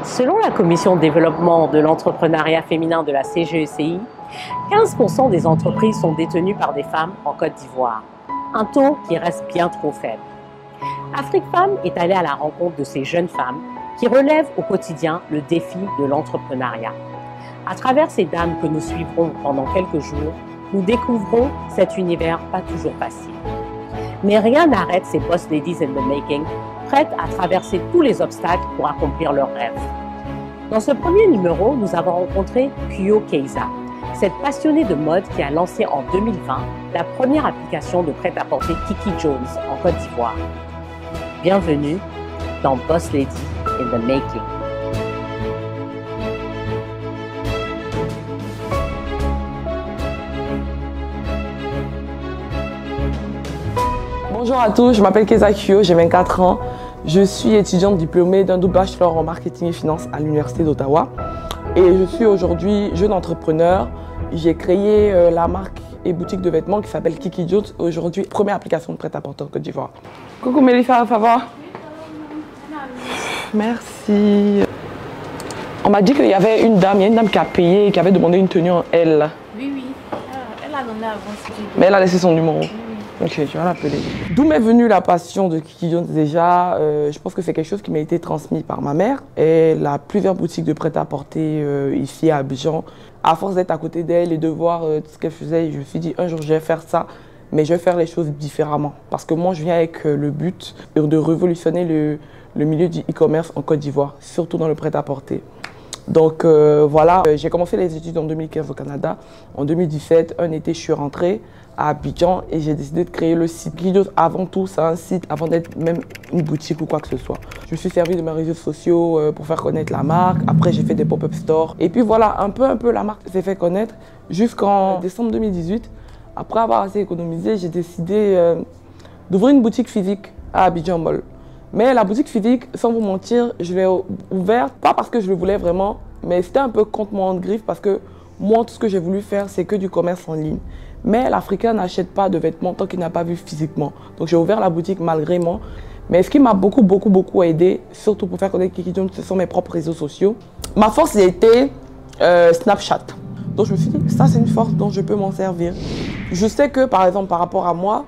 Selon la Commission de développement de l'entrepreneuriat féminin de la CGECI, 15% des entreprises sont détenues par des femmes en Côte d'Ivoire, un taux qui reste bien trop faible. Afrique Femmes est allée à la rencontre de ces jeunes femmes qui relèvent au quotidien le défi de l'entrepreneuriat. À travers ces dames que nous suivrons pendant quelques jours, nous découvrons cet univers pas toujours facile. Mais rien n'arrête ces boss ladies in the making, prêtes à traverser tous les obstacles pour accomplir leurs rêves. Dans ce premier numéro, nous avons rencontré Kuyo Keiza, cette passionnée de mode qui a lancé en 2020 la première application de prêt-à-porter Kiki Jones en Côte d'Ivoire. Bienvenue dans Boss Lady in the Making. Bonjour à tous, je m'appelle Keiza Kuyo, j'ai 24 ans. Je suis étudiante diplômée d'un double bachelor en marketing et finance à l'Université d'Ottawa. Et je suis aujourd'hui jeune entrepreneur. J'ai créé la marque et boutique de vêtements qui s'appelle Kiki Jones. Aujourd'hui, première application de prêt-à-porter en Côte d'Ivoire. Coucou Mélissa, ça va? Merci. On m'a dit qu'il y avait une dame, qui a payé, qui avait demandé une tenue en L. Oui. Elle a donné avant. Mais elle a laissé son numéro. Ok, je vais l'appeler. D'où m'est venue la passion de Kiki Jones déjà? Je pense que c'est quelque chose qui m'a été transmis par ma mère. Elle a plusieurs boutiques de prêt-à-porter ici à Abidjan. À force d'être à côté d'elle et de voir tout ce qu'elle faisait, je me suis dit un jour je vais faire ça, mais je vais faire les choses différemment. Parce que moi je viens avec le but de révolutionner le milieu du e-commerce en Côte d'Ivoire, surtout dans le prêt-à-porter. Donc voilà, j'ai commencé les études en 2015 au Canada. En 2017, un été, je suis rentrée à Abidjan et j'ai décidé de créer le site. Kiki Jones, avant tout, c'est un site avant d'être même une boutique ou quoi que ce soit. Je me suis servi de mes réseaux sociaux pour faire connaître la marque. Après, j'ai fait des pop-up stores. Et puis voilà, un peu la marque s'est fait connaître jusqu'en décembre 2018. Après avoir assez économisé, j'ai décidé d'ouvrir une boutique physique à Abidjan Mall. Mais la boutique physique, sans vous mentir, je l'ai ouverte, pas parce que je le voulais vraiment, mais c'était un peu contre mon griffe parce que moi, tout ce que j'ai voulu faire, c'est que du commerce en ligne. Mais l'Africain n'achète pas de vêtements tant qu'il n'a pas vu physiquement. Donc j'ai ouvert la boutique malgré moi. Mais ce qui m'a beaucoup aidé, surtout pour faire connaître Kiki Jones, ce sont mes propres réseaux sociaux. Ma force était Snapchat. Donc je me suis dit, ça c'est une force dont je peux m'en servir. Je sais que par exemple par rapport à moi,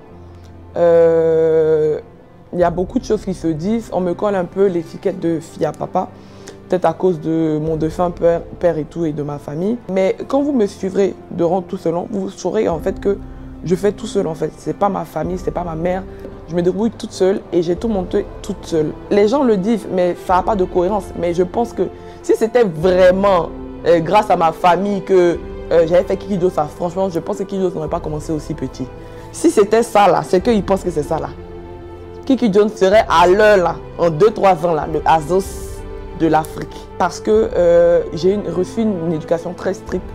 il y a beaucoup de choses qui se disent. On me colle un peu l'étiquette de fille à papa. Peut-être à cause de mon défunt père et tout et de ma famille. Mais quand vous me suivrez durant tout ce long, vous saurez en fait que je fais tout seul en fait. C'est pas ma famille, c'est pas ma mère. Je me débrouille toute seule et j'ai tout monté toute seule. Les gens le disent, mais ça n'a pas de cohérence. Mais je pense que si c'était vraiment grâce à ma famille que j'avais fait Kiki Jones, franchement, je pense que Kiki Jones n'aurait pas commencé aussi petit. Si c'était ça là, c'est qu'ils pensent que c'est ça là. Kiki Jones serait à l'heure là, en 2-3 ans là, le Azos de l'Afrique. Parce que j'ai reçu une éducation très stricte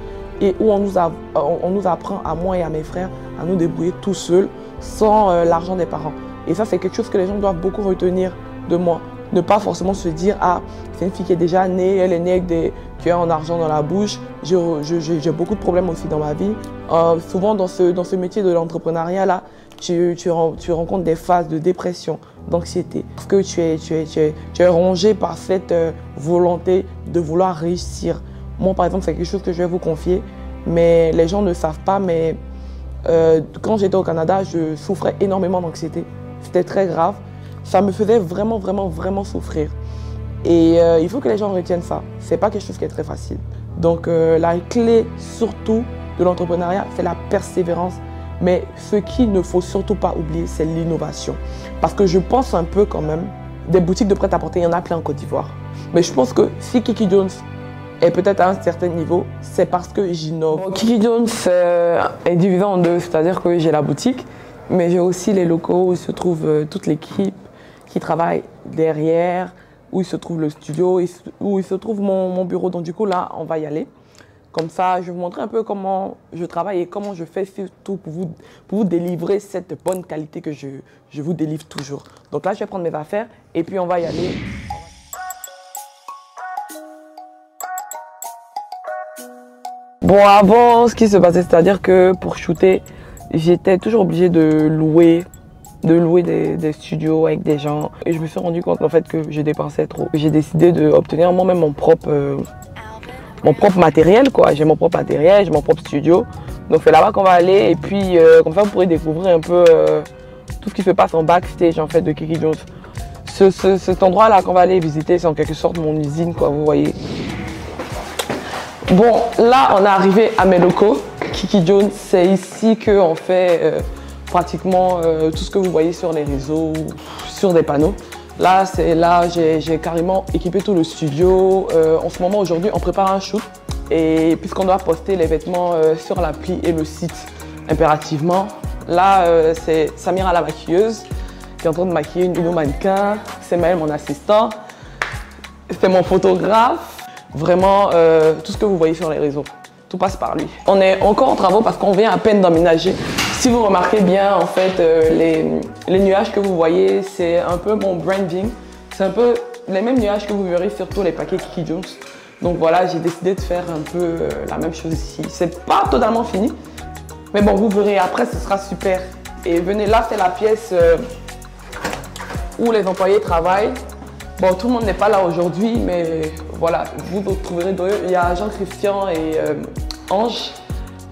et où on nous apprend à moi et à mes frères à nous débrouiller tout seuls sans l'argent des parents. Et ça, c'est quelque chose que les gens doivent beaucoup retenir de moi. Ne pas forcément se dire, ah, c'est une fille qui est déjà née, elle est née avec des cuillères en argent dans la bouche. J'ai beaucoup de problèmes aussi dans ma vie. Souvent, dans ce métier de l'entrepreneuriat, là, tu rencontres des phases de dépression, d'anxiété. Parce que tu es rongé par cette volonté de vouloir réussir. Moi, par exemple, c'est quelque chose que je vais vous confier, mais les gens ne savent pas, mais quand j'étais au Canada, je souffrais énormément d'anxiété. C'était très grave. Ça me faisait vraiment souffrir. Et il faut que les gens retiennent ça. C'est pas quelque chose qui est très facile. Donc la clé surtout de l'entrepreneuriat, c'est la persévérance. Mais ce qu'il ne faut surtout pas oublier, c'est l'innovation. Parce que je pense un peu quand même, des boutiques de prêt-à-porter, il y en a plein en Côte d'Ivoire. Mais je pense que si Kiki Jones est peut-être à un certain niveau, c'est parce que j'innove. Bon, Kiki Jones est divisé en deux, c'est-à-dire que j'ai la boutique, mais j'ai aussi les locaux où se trouve toute l'équipe qui travaille derrière, où il se trouve le studio, où il se trouve mon bureau. Donc du coup là, on va y aller. Comme ça, je vais vous montrer un peu comment je travaille et comment je fais surtout pour vous délivrer cette bonne qualité que je vous délivre toujours. Donc là, je vais prendre mes affaires et puis on va y aller. Bon, avant, ce qui se passait, c'est-à-dire que pour shooter, j'étais toujours obligée de louer de louer des studios avec des gens. Et je me suis rendu compte en fait que je dépensais trop. J'ai décidé d'obtenir moi-même mon propre matériel, quoi. J'ai mon propre matériel, j'ai mon propre studio. Donc c'est là-bas qu'on va aller et puis comme ça vous pourrez découvrir un peu tout ce qui se passe en backstage en fait de Kiki Jones. Cet endroit-là qu'on va aller visiter, c'est en quelque sorte mon usine, quoi, vous voyez. Bon, là on est arrivé à mes locaux, Kiki Jones. C'est ici qu'on fait pratiquement tout ce que vous voyez sur les réseaux, sur des panneaux. Là, j'ai carrément équipé tout le studio. En ce moment, aujourd'hui, on prépare un shoot. Et puisqu'on doit poster les vêtements sur l'appli et le site impérativement, là, c'est Samira la maquilleuse qui est en train de maquiller une mannequin. C'est Maël, mon assistant. C'est mon photographe. Vraiment, tout ce que vous voyez sur les réseaux, tout passe par lui. On est encore en travaux parce qu'on vient à peine d'emménager. Si vous remarquez bien, en fait, les nuages que vous voyez, c'est un peu mon branding. C'est un peu les mêmes nuages que vous verrez sur tous les paquets Kiki Jones. Donc voilà, j'ai décidé de faire un peu la même chose ici. C'est pas totalement fini, mais bon, vous verrez après, ce sera super. Et venez, là, c'est la pièce où les employés travaillent. Bon, tout le monde n'est pas là aujourd'hui, mais voilà, vous trouverez deux. Il y a Jean-Christian et Ange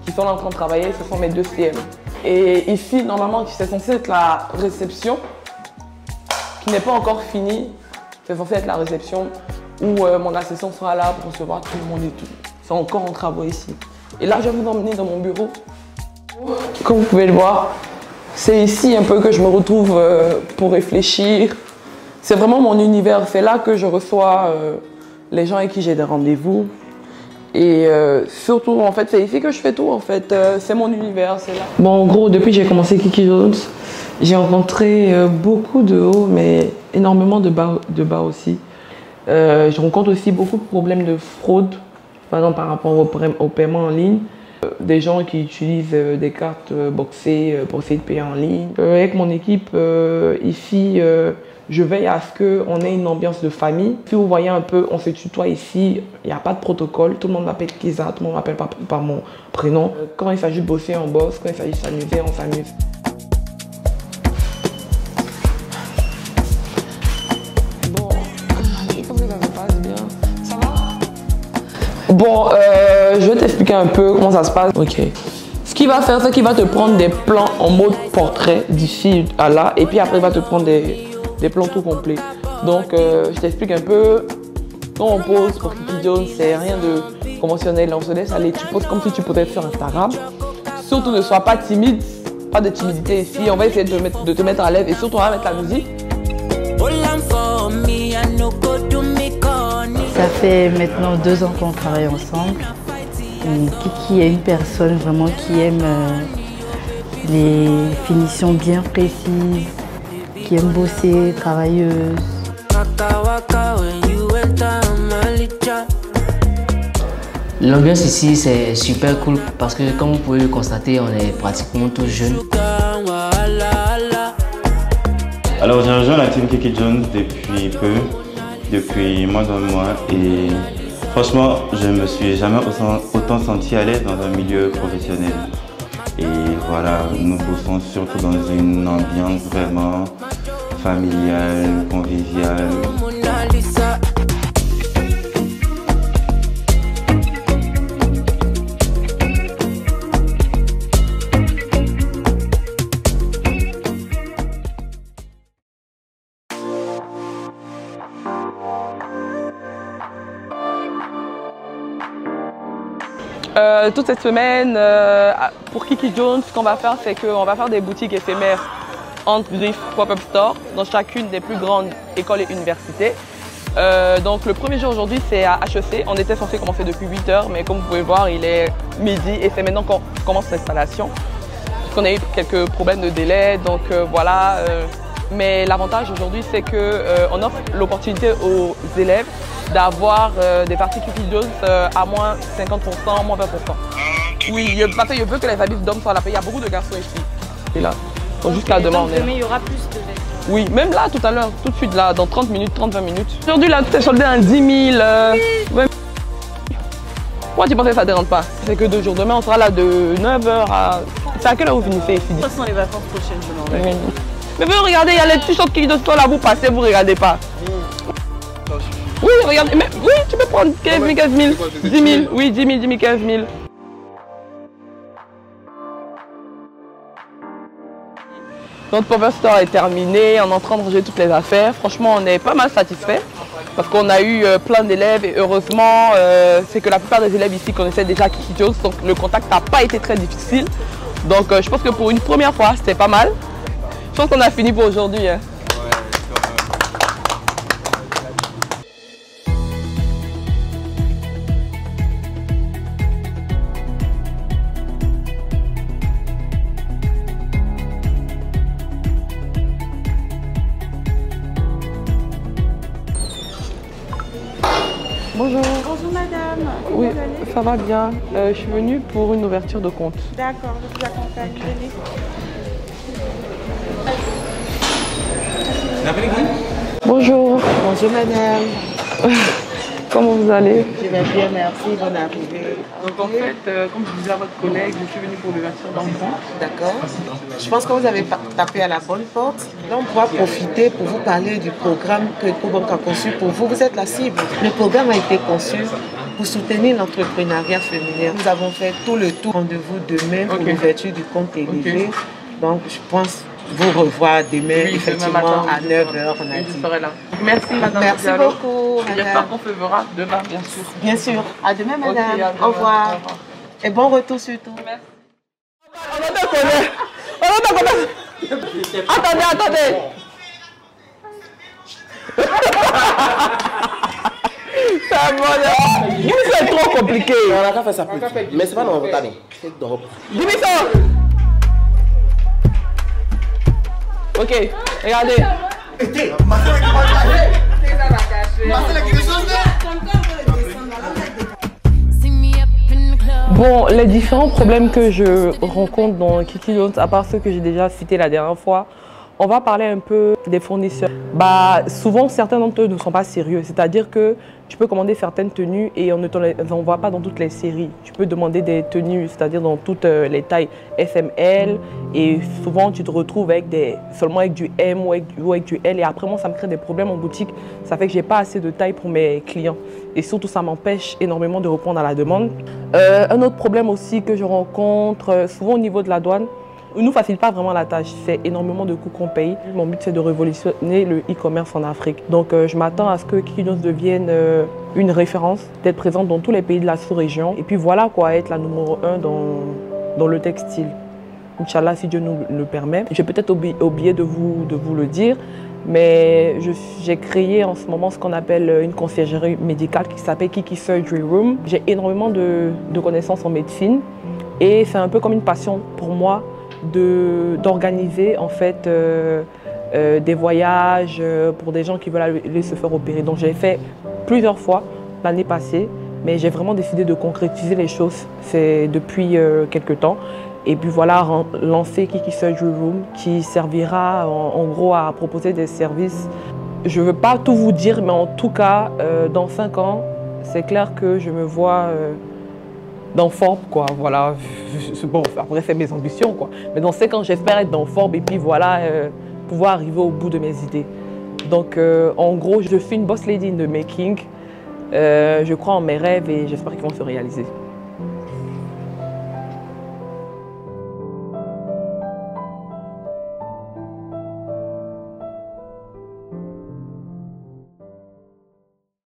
qui sont là en train de travailler, ce sont mes deux CM. Et ici, normalement, c'est censé être la réception, qui n'est pas encore finie. C'est censé être la réception où mon assistant sera là pour recevoir tout le monde et tout. C'est encore en travaux ici. Et là, je vais vous emmener dans mon bureau. Comme vous pouvez le voir, c'est ici un peu que je me retrouve pour réfléchir. C'est vraiment mon univers. C'est là que je reçois les gens avec qui j'ai des rendez-vous. Et surtout, en fait, c'est ici que je fais tout, en fait. C'est mon univers, c'est là. Bon, en gros, depuis que j'ai commencé Kiki Jones, j'ai rencontré beaucoup de hauts, mais énormément de bas aussi. Je rencontre aussi beaucoup de problèmes de fraude, par exemple par rapport au paiement en ligne. Des gens qui utilisent des cartes boxées pour essayer de payer en ligne. Avec mon équipe ici, je veille à ce qu'on ait une ambiance de famille. Si vous voyez un peu, on se tutoie ici, il n'y a pas de protocole. Tout le monde m'appelle Kiza, tout le monde m'appelle par mon prénom. Quand il s'agit de bosser, on bosse. Quand il s'agit de s'amuser, on s'amuse. Bon, je pense que ça se passe bien. Ça va? Bon, je vais t'expliquer un peu comment ça se passe. Ok. Ce qu'il va faire, c'est qu'il va te prendre des plans en mode portrait d'ici à là. Et puis après, il va te prendre des plans tout complets. Donc, je t'explique un peu. Quand on pose pour Kiki Jones, c'est rien de conventionnel. On se laisse aller. Tu poses comme si tu posais sur Instagram. Surtout, ne sois pas timide. Pas de timidité ici. On va essayer de te mettre à l'aise. Et surtout, on va mettre la musique. Ça fait maintenant 2 ans qu'on travaille ensemble. Kiki est une personne vraiment qui aime les finitions bien précises, qui aime bosser, travailleuse. L'ambiance ici c'est super cool parce que comme vous pouvez le constater, on est pratiquement tous jeunes. Alors j'ai rejoint la team Kiki Jones depuis moins d'un mois et franchement je me suis jamais autant senti à l'aise dans un milieu professionnel. Et voilà, nous bossons surtout dans une ambiance vraiment familiale, conviviale. Toute cette semaine, pour Kiki Jones, ce qu'on va faire, c'est qu'on va faire des boutiques éphémères entre Griff Pop-Up Store dans chacune des plus grandes écoles et universités. Donc le premier jour aujourd'hui, c'est à HEC. On était censé commencer depuis 8 h, mais comme vous pouvez voir, il est midi et c'est maintenant qu'on commence l'installation. On a eu quelques problèmes de délai, donc voilà. Mais l'avantage aujourd'hui, c'est qu'on offre l'opportunité aux élèves d'avoir des parties Kiki Jones à moins 50%, moins 20%. Oui, parce que je veux que les habits d'hommes soient là. Il y a beaucoup de garçons ici. Et là, donc jusqu'à demain, on est là. Demain, il y aura plus de vêtements. Oui, même là, tout à l'heure, tout de suite, là, dans 30 minutes, 30-20 minutes. Aujourd'hui, là, tout est soldé à 10 000. Oui. Pourquoi tu pensais que ça ne dérange pas? C'est que 2 jours. Demain, on sera là de 9 h à... C'est à quelle heure vous finissez ici? Ce sont les vacances prochaines, je l'en Mais vous regardez, il y a les t-shirts qui sont là, vous passez, vous regardez pas. Oui, regardez, mais oui, tu peux prendre 15 000, 15 000, 10 000, oui, 10 000, 15 000. Notre Power Store est terminé, on est en train de ranger toutes les affaires. Franchement, on est pas mal satisfait parce qu'on a eu plein d'élèves et heureusement, c'est que la plupart des élèves ici connaissaient déjà Kiki Jones, donc le contact n'a pas été très difficile. Donc je pense que pour une première fois, c'était pas mal. Je pense qu'on a fini pour aujourd'hui. Hein. Bonjour. Bonjour madame. Oui, ça va bien. Je suis venue pour une ouverture de compte. D'accord, je vous accompagne. Venez. Bonjour. Bonjour madame. Comment vous allez? Je vais bien, merci, bonne arrivée. Donc en fait, comme je disais à votre collègue, je suis venue pour l'ouverture d'un compte. D'accord. Je pense que vous avez tapé à la bonne porte. Là, on pourra profiter pour vous parler du programme que EcoBank a conçu pour vous. Vous êtes la cible. Le programme a été conçu pour soutenir l'entrepreneuriat féminin. Nous avons fait tout le tour. Rendez-vous demain pour l'ouverture du compte TDG. Donc, je pense vous revoir demain, oui, effectivement, à 9h, on a dit. Je serai là. Merci, madame. Merci beaucoup, madame. J'espère qu'on se verra demain, bien sûr. Bien sûr. À demain, madame. Okay, à demain. Au revoir. Et bon retour surtout. Merci. Attendez. C'est bon. C'est trop compliqué. On a qu'à faire ça plus vite. Mais c'est pas dans votre année. C'est dans votre... Dis-moi ça. Ok, regardez. Bon, les différents problèmes que je rencontre dans Kiki Jones, à part ceux que j'ai déjà cités la dernière fois, on va parler un peu des fournisseurs. Souvent, certains d'entre eux ne sont pas sérieux. C'est-à-dire que tu peux commander certaines tenues et on ne te les envoie pas dans toutes les séries. Tu peux demander des tenues, c'est-à-dire dans toutes les tailles SML. Et souvent, tu te retrouves seulement avec du M ou avec du L. Et après, moi, ça me crée des problèmes en boutique. Ça fait que je n'ai pas assez de taille pour mes clients. Et surtout, ça m'empêche énormément de répondre à la demande. Un autre problème aussi que je rencontre, souvent au niveau de la douane, ne nous facilite pas vraiment la tâche, c'est énormément de coûts qu'on paye. Mon but c'est de révolutionner le e-commerce en Afrique. Donc je m'attends à ce que Kiki Jones devienne une référence, d'être présente dans tous les pays de la sous-région. Et puis voilà quoi, être la numéro 1 dans le textile. Inch'Allah, si Dieu nous le permet. J'ai peut-être oublié de vous le dire, mais j'ai créé en ce moment ce qu'on appelle une conciergerie médicale qui s'appelle Kiki Surgery Room. J'ai énormément de connaissances en médecine et c'est un peu comme une passion pour moi d'organiser en fait des voyages pour des gens qui veulent aller se faire opérer. Donc j'ai fait plusieurs fois l'année passée, mais j'ai vraiment décidé de concrétiser les choses depuis quelques temps. Et puis voilà, lancer Kiki Surgery Room qui servira en gros à proposer des services. Je ne veux pas tout vous dire, mais en tout cas, dans 5 ans, c'est clair que je me vois dans Forbes, quoi, voilà. Bon, après, c'est mes ambitions, quoi. Mais dans 5 ans, j'espère être dans Forbes et puis voilà, pouvoir arriver au bout de mes idées. Donc, en gros, je suis une boss lady in the making. Je crois en mes rêves et j'espère qu'ils vont se réaliser.